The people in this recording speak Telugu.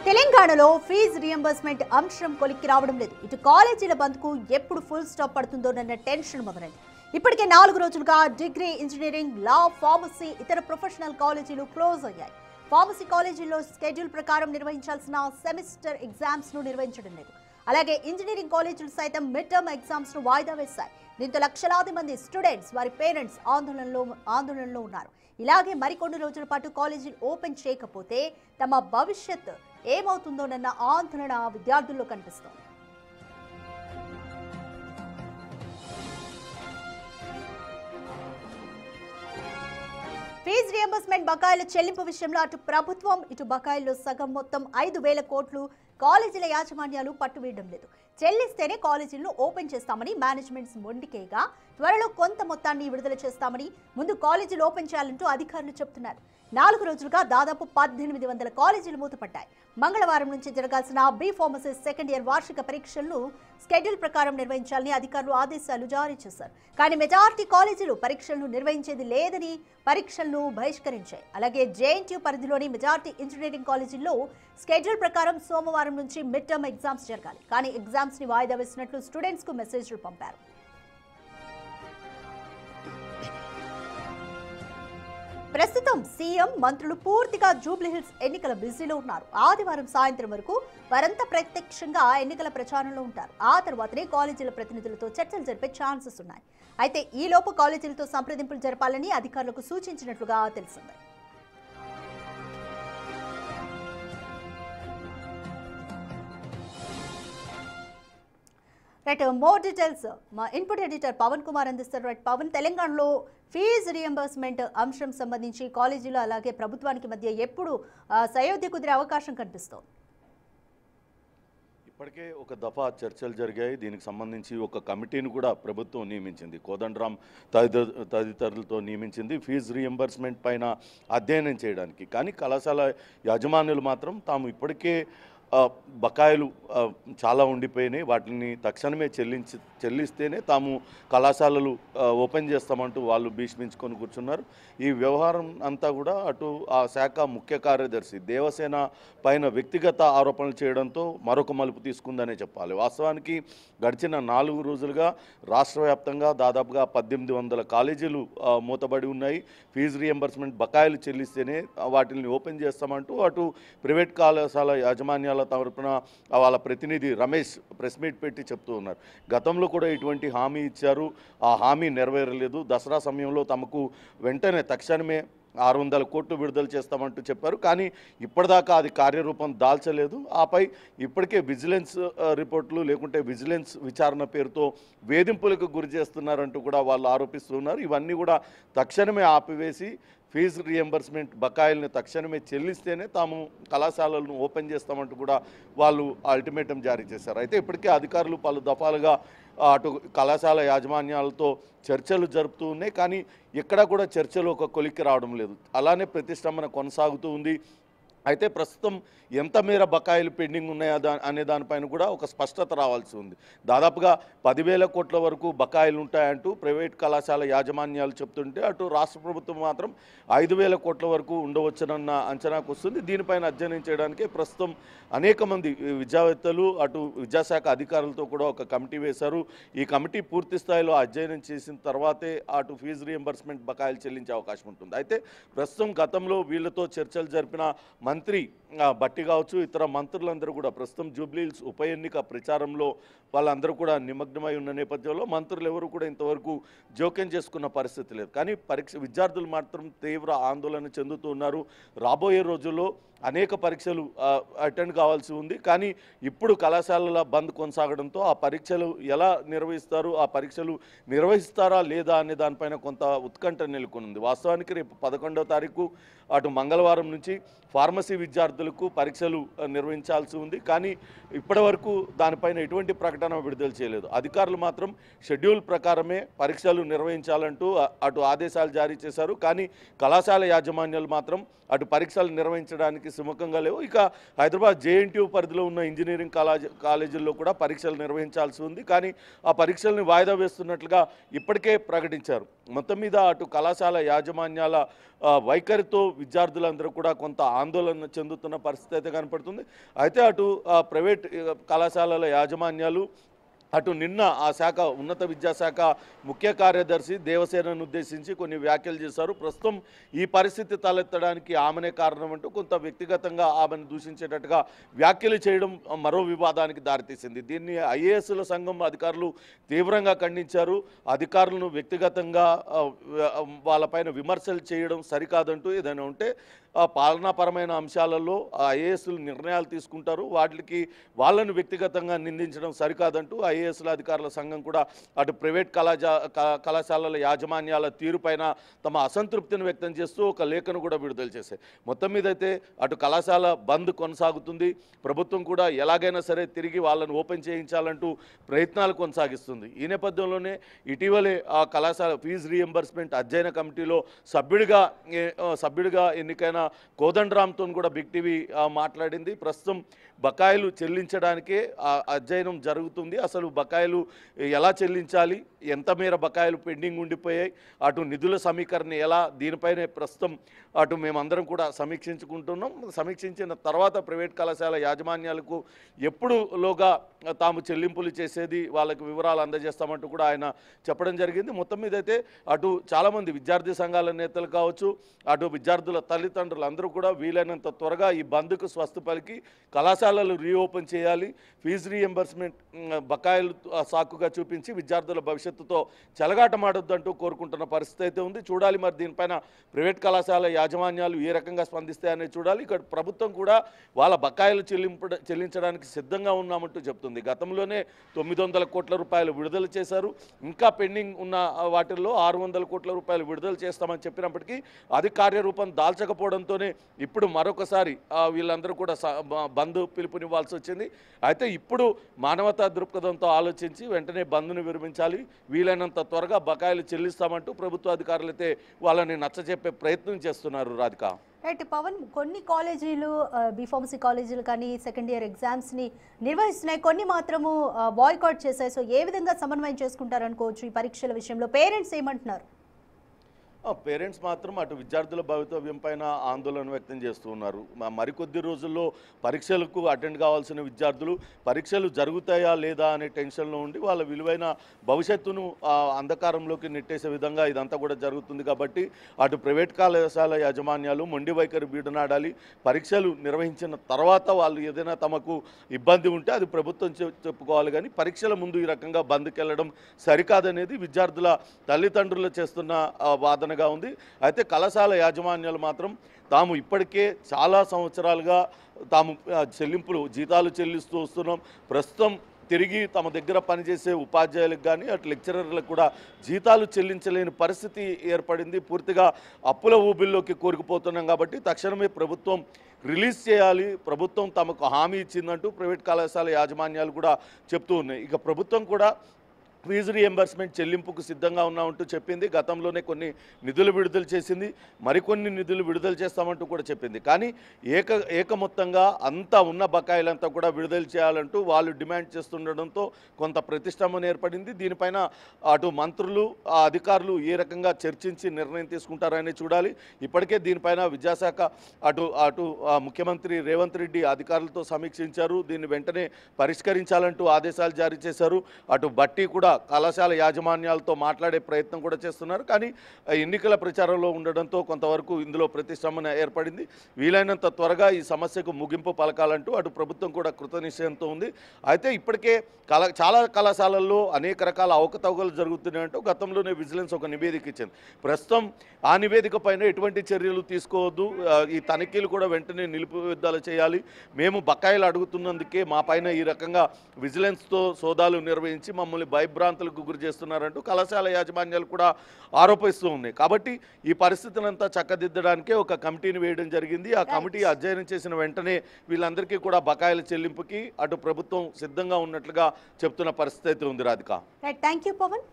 తెలంగాణలో ఫీజు రియంబర్స్మెంట్ అంశం కొలిక్కి రావడం లేదు. ఇటు కాలేజీల బంద్కు ఎప్పుడు ఫుల్ స్టాప్ పడుతుందోనన్న టెన్షన్ మొదలైంది. ఇప్పటికే 4 రోజులుగా డిగ్రీ, ఇంజనీరింగ్, లా, ఫార్మసీ, ఇతర ప్రొఫెషనల్ కాలేజీలు క్లోజ్ అయ్యాయి. ఫార్మసీ కాలేజీల్లో స్కెడ్యూల్ ప్రకారం నిర్వహించాల్సిన సెమిస్టర్ ఎగ్జామ్స్ ను నిర్వహించడం లేదు. అలాగే ఇంజనీరింగ్ కాలేజీలు సైతం మిడ్ టర్మ్ ఎగ్జామ్స్ ను వాయిదా వేశాయి. దీంతో లక్షలాది మంది స్టూడెంట్స్, వారి పేరెంట్స్ ఆందోళనలో ఉన్నారు. ఇలాగే మరికొన్ని రోజుల పాటు కాలేజీలు ఓపెన్ చేయకపోతే తమ భవిష్యత్ ఏమవుతుందోనన్న ఆందోళన విద్యార్థుల్లో కనిపిస్తోంది. ఫీజు రియంబర్స్మెంట్ బకాయిల చెల్లింపు విషయంలో అటు ప్రభుత్వం, ఇటు బకాయిల్లో సగం మొత్తం 5,000 కోట్లు కాలేజీల యాజమాన్యాలు పట్టువీయడం లేదు. చెల్లిస్తేనే కాలేజీలను ఓపెన్ చేస్తామని మేనేజ్మెంట్స్ మొండికేగా త్వరలో కొంత మొత్తాన్ని విడుదల చేస్తామని ముందు కాలేజీలు ఓపెన్ చేయాలంటూ అధికారులు చెబుతున్నారు. 4 రోజులుగా దాదాపు 1800 కాలేజీలు మూతపడ్డాయి. మంగళవారం నుంచి జరగాల్సిన బి ఫార్మసీ సెకండ్ ఇయర్ వార్షిక పరీక్షలను స్కెడ్యూల్ ప్రకారం నిర్వహించాలని అధికారులు ఆదేశాలు జారీ చేశారు. కానీ మెజారిటీ కాలేజీలు పరీక్షలను నిర్వహించేది లేదని పరీక్షలను బహిష్కరించాయి. అలాగే జేఎన్టీయూ పరిధిలోని మెజారిటీ ఇంజనీరింగ్ కాలేజీల్లో స్కెడ్యూల్ ప్రకారం సోమవారం నుంచి మిడ్ టర్మ్ ఎగ్జామ్స్ జరగాలి. కానీ ఎగ్జామ్స్ ని వాయిదా వేసినట్లు స్టూడెంట్స్ కు మెసేజ్లు పంపారు. ప్రస్తుతం సీఎం, మంత్రులు పూర్తిగా జూబ్లీహిల్స్ ఎన్నికల బిజీలో ఉన్నారు. ఆదివారం సాయంత్రం వరకు వారంతా ప్రత్యక్షంగా ఎన్నికల ప్రచారంలో ఉంటారు. ఆ తర్వాతనే కాలేజీల ప్రతినిధులతో చర్చలు జరిపే ఛాన్సెస్ ఉన్నాయి. అయితే ఈలోపు కాలేజీలతో సంప్రదింపులు జరపాలని అధికారులకు సూచించినట్లుగా తెలిసింది. రైట్, మోర్ డీటెయిల్స్ మా ఇన్పుట్ ఎడిటర్ పవన్ కుమార్ అందిస్తారు. రైట్ పవన్, తెలంగాణలో ఫీజు రియంబర్స్మెంట్ అంశం సంబంధించి కాలేజీలు అలాగే ప్రభుత్వానికి మధ్య ఎప్పుడు సయోధ్య కుదిరే అవకాశం కనిపిస్తోంది? ఇప్పటికే ఒక దఫా చర్చలు జరిగాయి. దీనికి సంబంధించి ఒక కమిటీని కూడా ప్రభుత్వం నియమించింది. కోదండరాం తదితరులతో నియమించింది ఫీజు రియంబర్స్మెంట్ పైన అధ్యయనం చేయడానికి. కానీ కళాశాల యాజమాన్యులు మాత్రం తాము ఇప్పటికే బకాయిలు చాలా ఉండిపోయినాయి, వాటిని తక్షణమే చెల్లిస్తేనే తాము కళాశాలలు ఓపెన్ చేస్తామంటూ వాళ్ళు భీష్మించుకొని కూర్చున్నారు. ఈ వ్యవహారం అంతా కూడా అటు ఆ శాఖ ముఖ్య కార్యదర్శి దేవసేన పైన వ్యక్తిగత ఆరోపణలు చేయడంతో మరొక మలుపు తీసుకుందనే చెప్పాలి. వాస్తవానికి గడిచిన 4 రోజులుగా రాష్ట్ర వ్యాప్తంగా దాదాపుగా 1800 కాలేజీలు మూతబడి ఉన్నాయి. ఫీజు రియంబర్స్మెంట్ బకాయిలు చెల్లిస్తేనే వాటిని ఓపెన్ చేస్తామంటూ అటు ప్రైవేట్ కళాశాల యాజమాన్యాల తరపున వాళ్ళ ప్రతినిధి రమేష్ ప్రెస్ మీట్ పెట్టి చెప్తూ ఉన్నారు. గతంలో కూడా ఇటువంటి హామీ ఇచ్చారు, ఆ హామీ నెరవేరలేదు. దసరా సమయంలో తమకు వెంటనే తక్షణమే 600 కోట్లు విడుదల చేస్తామంటూ చెప్పారు. కానీ ఇప్పటిదాకా అది కార్యరూపం దాల్చలేదు. ఆపై ఇప్పటికే విజిలెన్స్ రిపోర్టులు లేకుంటే విజిలెన్స్ విచారణ పేరుతో వేధింపులకు గురి చేస్తున్నారంటూ కూడా వాళ్ళు ఆరోపిస్తున్నారు. ఇవన్నీ కూడా తక్షణమే ఆపివేసి ఫీజు రియంబర్స్మెంట్ బకాయిల్ని తక్షణమే చెల్లిస్తేనే తాము కళాశాలలను ఓపెన్ చేస్తామంటూ కూడా వాళ్ళు అల్టిమేటం జారీ చేశారు. అయితే ఇప్పటికే అధికారులు పలు దఫాలుగా అటు కళాశాల యాజమాన్యాలతో చర్చలు జరుపుతూ ఉన్నాయి. కానీ ఎక్కడా కూడా చర్చలు ఒక కొలిక్కి రావడం లేదు. అలానే ప్రతిష్టంభన కొనసాగుతూ ఉంది. అయితే ప్రస్తుతం ఎంత మేర బకాయిలు పెండింగ్ ఉన్నాయా అనే దానిపైన కూడా ఒక స్పష్టత రావాల్సి ఉంది. దాదాపుగా 10,000 కోట్ల వరకు బకాయిలు ఉంటాయంటూ ప్రైవేట్ కళాశాల యాజమాన్యాలు చెప్తుంటే అటు రాష్ట్ర ప్రభుత్వం మాత్రం 5,000 కోట్ల వరకు ఉండవచ్చునన్న అంచనాకు వస్తుంది. దీనిపైన అధ్యయనం చేయడానికి ప్రస్తుతం అనేక మంది విద్యావేత్తలు అటు విద్యాశాఖ అధికారులతో కూడా ఒక కమిటీ వేశారు. ఈ కమిటీ పూర్తి స్థాయిలో అధ్యయనం చేసిన తర్వాతే అటు ఫీజు రియంబర్స్మెంట్ బకాయిలు చెల్లించే అవకాశం ఉంటుంది. అయితే ప్రస్తుతం గతంలో వీళ్ళతో చర్చలు జరిపిన మంత్రి బట్టి కావచ్చు, ఇతర మంత్రులందరూ కూడా ప్రస్తుతం జూబ్లీహిల్స్ ఉప ఎన్నిక ప్రచారంలో వాళ్ళందరూ కూడా నిమగ్నమై ఉన్న నేపథ్యంలో మంత్రులు ఎవరు కూడా ఇంతవరకు జోక్యం చేసుకున్న పరిస్థితి లేదు. కానీ విద్యార్థులు మాత్రం తీవ్ర ఆందోళన చెందుతూ ఉన్నారు. రాబోయే రోజుల్లో అనేక పరీక్షలు అటెండ్ కావాల్సి ఉంది. కానీ ఇప్పుడు కళాశాలల బంద్ కొనసాగడంతో ఆ పరీక్షలు ఎలా నిర్వహిస్తారు, ఆ పరీక్షలు నిర్వహిస్తారా లేదా అనే దానిపైన కొంత ఉత్కంఠ నెలకొనుంది. వాస్తవానికి రేపు 11వ తారీఖు అటు మంగళవారం నుంచి ఫార్మసీ విద్యార్థులకు పరీక్షలు నిర్వహించాల్సి ఉంది. కానీ ఇప్పటివరకు దానిపైన ఎటువంటి ప్రకటన విడుదల చేయలేదు. అధికారులు మాత్రం షెడ్యూల్ ప్రకారమే పరీక్షలు నిర్వహించాలంటూ అటు ఆదేశాలు జారీ చేశారు. కానీ కళాశాల యాజమాన్యాలు మాత్రం అటు పరీక్షలు నిర్వహించడానికి సుముఖంగా లేవు. ఇక హైదరాబాద్ జేఎన్టీయూ పరిధిలో ఉన్న ఇంజనీరింగ్ కాలేజీల్లో కూడా పరీక్షలు నిర్వహించాల్సి ఉంది. కానీ ఆ పరీక్షల్ని వాయిదా వేస్తున్నట్లుగా ఇప్పటికే ప్రకటించారు. మొత్తం మీద అటు కళాశాల యాజమాన్యాల వైఖరితో విద్యార్థులందరూ కూడా కొంత ఆందోళన చెందుతున్నారు. చేస్తున్న పరిస్థితి అయితే కనపడుతుంది. అయితే అటు ప్రైవేట్ కళాశాలల యాజమాన్యాలు అటు నిన్న ఆ శాఖ ఉన్నత విద్యాశాఖ ముఖ్య కార్యదర్శి దేవసేనను ఉద్దేశించి కొన్ని వ్యాఖ్యలు చేశారు. ప్రస్తుతం ఈ పరిస్థితి తలెత్తడానికి ఆమెనే కారణం అంటూ కొంత వ్యక్తిగతంగా ఆమెను దూషించేటట్టుగా వ్యాఖ్యలు చేయడం మరో వివాదానికి దారితీసింది. దీన్ని ఐఏఎస్ల సంఘం అధికారులు తీవ్రంగా ఖండించారు. అధికారులను వ్యక్తిగతంగా వాళ్ళపైన విమర్శలు చేయడం సరికాదంటూ ఏదైనా ఉంటే పాలనాపరమైన అంశాలలో ఐఏఎస్లు నిర్ణయాలు తీసుకుంటారు, వాటికి వాళ్ళను వ్యక్తిగతంగా నిందించడం సరికాదంటూ ఐఏఎస్ల అధికారుల సంఘం కూడా అటు ప్రైవేట్ కళాశాలల యాజమాన్యాల తీరుపైన తమ అసంతృప్తిని వ్యక్తం చేస్తూ ఒక లేఖను కూడా విడుదల చేశాయి. మొత్తం మీద అయితే అటు కళాశాల బంద్ కొనసాగుతుంది, ప్రభుత్వం కూడా ఎలాగైనా సరే తిరిగి వాళ్ళను ఓపెన్ చేయించాలంటూ ప్రయత్నాలు కొనసాగిస్తుంది. ఈ నేపథ్యంలోనే ఇటీవలే ఆ కళాశాల ఫీజు రీఎంబర్స్మెంట్ అధ్యయన కమిటీలో సభ్యుడిగా ఎన్నికైన కోదండరామ్తో కూడా బిగ్ టీవీ మాట్లాడింది. ప్రస్తుతం బకాయిలు చెల్లించడానికే అధ్యయనం జరుగుతుంది. అసలు బకాయిలు ఎలా చెల్లించాలి, ఎంత మేర బకాయిలు పెండింగ్ ఉండిపోయాయి, అటు నిధుల సమీకరణ ఎలా, దీనిపైనే ప్రస్తుతం అటు మేమందరం కూడా సమీక్షించుకుంటున్నాం. సమీక్షించిన తర్వాత ప్రైవేట్ కళాశాల యాజమాన్యాలకు ఎప్పుడులోగా తాము చెల్లింపులు చేసేది వాళ్ళకి వివరాలు అందజేస్తామంటూ కూడా ఆయన చెప్పడం జరిగింది. మొత్తం మీద అయితే అటు చాలామంది విద్యార్థి సంఘాల నేతలు కావచ్చు, అటు విద్యార్థుల తల్లిదండ్రులు అందరూ కూడా వీలైనంత త్వరగా ఈ బంద్కు స్వస్తి పలికి కళాశాలలు రీఓపెన్ చేయాలి, ఫీజు రీఎంబర్స్మెంట్ బకాయిలు సాకుగా చూపించి విద్యార్థుల భవిష్యత్తుతో చెలగాటమాడొద్దంటూ కోరుకుంటున్న పరిస్థితి అయితే ఉంది. చూడాలి మరి దీనిపైన ప్రైవేట్ కళాశాల యాజమాన్యాలు ఏ రకంగా స్పందిస్తాయనేది చూడాలి. ఇక్కడ ప్రభుత్వం కూడా వాళ్ళ బకాయిలు చెల్లించడానికి సిద్ధంగా ఉన్నామంటూ చెప్తుంది. గతంలోనే 900 కోట్ల రూపాయలు విడుదల చేశారు. ఇంకా పెండింగ్ ఉన్న వాటిల్లో 600 కోట్ల రూపాయలు విడుదల చేస్తామని చెప్పినప్పటికీ అది కార్యరూపం దాల్చకపోవడంతోనే ఇప్పుడు మరొకసారి వీళ్ళందరూ కూడా బంద్ పిలుపునివ్వాల్సి వచ్చింది. అయితే ఇప్పుడు మానవతా దృక్పథంతో ఆలోచించి వెంటనే బంద్ను విరమించాలి, వీలైనంత త్వరగా బకాయిలు చెల్లిస్తామంటూ ప్రభుత్వ అధికారులైతే వాళ్ళని నచ్చజెప్పే ప్రయత్నం చేస్తున్నారు. రాధిక, రైట్ పవన్, కొన్ని కాలేజీలు బీఫార్మసీ కాలేజీలు కానీ సెకండ్ ఇయర్ ఎగ్జామ్స్ని నిర్వహిస్తున్నాయి, కొన్ని మాత్రము బాయ్కాట్ చేశాయి. సో ఏ విధంగా సమన్వయం చేసుకుంటారు అనుకోవచ్చు ఈ పరీక్షల విషయంలో? పేరెంట్స్ ఏమంటున్నారు? పేరెంట్స్ మాత్రం అటు విద్యార్థుల భవితవ్యం పైన ఆందోళన వ్యక్తం చేస్తూ ఉన్నారు. మరికొద్ది రోజుల్లో పరీక్షలకు అటెండ్ కావాల్సిన విద్యార్థులు పరీక్షలు జరుగుతాయా లేదా అనే టెన్షన్లో ఉండి వాళ్ళ విలువైన భవిష్యత్తును అంధకారంలోకి నెట్టేసే విధంగా ఇదంతా కూడా జరుగుతుంది. కాబట్టి అటు ప్రైవేట్ కళాశాల యాజమాన్యాలు మొండి వైఖరి వీడనాడాలి. పరీక్షలు నిర్వహించిన తర్వాత వాళ్ళు ఏదైనా తమకు ఇబ్బంది ఉంటే అది ప్రభుత్వం చెప్పుకోవాలి, కానీ పరీక్షల ముందు ఈ రకంగా బంద్కి వెళ్ళడం సరికాదనేది విద్యార్థుల తల్లిదండ్రులు చేస్తున్న వాదన ఉంది. అయితే కళాశాల యాజమాన్యాలు మాత్రం తాము ఇప్పటికే చాలా సంవత్సరాలుగా తాము జీతాలు చెల్లిస్తూ వస్తున్నాం, ప్రస్తుతం తిరిగి తమ దగ్గర పనిచేసే ఉపాధ్యాయులకు కానీ అటు లెక్చరర్లకు కూడా జీతాలు చెల్లించలేని పరిస్థితి ఏర్పడింది. పూర్తిగా అప్పుల ఊబిల్లోకి కోరుకుపోతున్నాం. కాబట్టి తక్షణమే ప్రభుత్వం రిలీజ్ చేయాలి, ప్రభుత్వం తమకు హామీ ఇచ్చిందంటూ ప్రైవేట్ కళాశాల యాజమాన్యాలు కూడా చెప్తూ ఉన్నాయి. ఇక ప్రభుత్వం కూడా ఫీజు రీఎంబర్స్మెంట్ చెల్లింపుకు సిద్ధంగా ఉన్నామంటూ చెప్పింది. గతంలోనే కొన్ని నిధులు విడుదల చేసింది, మరికొన్ని నిధులు విడుదల చేస్తామంటూ కూడా చెప్పింది. కానీ ఏకమొత్తంగా అంతా ఉన్న బకాయిలంతా కూడా విడుదల చేయాలంటూ వాళ్ళు డిమాండ్ చేస్తుండడంతో కొంత ప్రతిష్టంభన ఏర్పడింది. దీనిపైన అటు మంత్రులు అధికారులు ఏ రకంగా చర్చించి నిర్ణయం తీసుకుంటారని చూడాలి. ఇప్పటికే దీనిపైన విద్యాశాఖ అటు ముఖ్యమంత్రి రేవంత్ రెడ్డి అధికారులతో సమీక్షించారు, దీన్ని వెంటనే పరిష్కరించాలంటూ ఆదేశాలు జారీ చేశారు. అటు బట్టి కూడా కళాశాల యాజమాన్యాలతో మాట్లాడే ప్రయత్నం కూడా చేస్తున్నారు. కానీ ఎన్నికల ప్రచారంలో ఉండడంతో కొంతవరకు ఇందులో ప్రతిష్టంభన ఏర్పడింది. వీలైనంత త్వరగా ఈ సమస్యకు ముగింపు పలకాలంటూ అటు ప్రభుత్వం కూడా కృతనిశ్చయంతో ఉంది. అయితే ఇప్పటికే చాలా కళాశాలల్లో అనేక రకాల అవకతవకలు జరుగుతున్నాయంటూ గతంలోనే విజిలెన్స్ ఒక నివేదిక ఇచ్చింది. ప్రస్తుతం ఆ నివేదిక పైన ఎటువంటి చర్యలు తీసుకోవద్దు, ఈ తనిఖీలు కూడా వెంటనే నిలుపుదల చేయాలి, మేము బకాయిలు అడుగుతున్నందుకే మా పైన ఈ రకంగా విజిలెన్స్తో సోదాలు నిర్వహించి మమ్మల్ని భయభ్రాంతులకు గురి చేస్తున్నారంటూ కళాశాల యాజమాన్యాలు కూడా ఆరోపిస్తూ ఉన్నాయి. కాబట్టి ఈ పరిస్థితులంతా చక్కదిద్దడానికే ఒక కమిటీని వేయడం జరిగింది. ఆ కమిటీ అధ్యయనం చేసిన వెంటనే వీళ్ళందరికీ కూడా బకాయిల చెల్లింపుకి అటు ప్రభుత్వం సిద్ధంగా ఉన్నట్లుగా చెప్తున్న పరిస్థితి అయితే ఉంది. Radhika, thank you Pawan.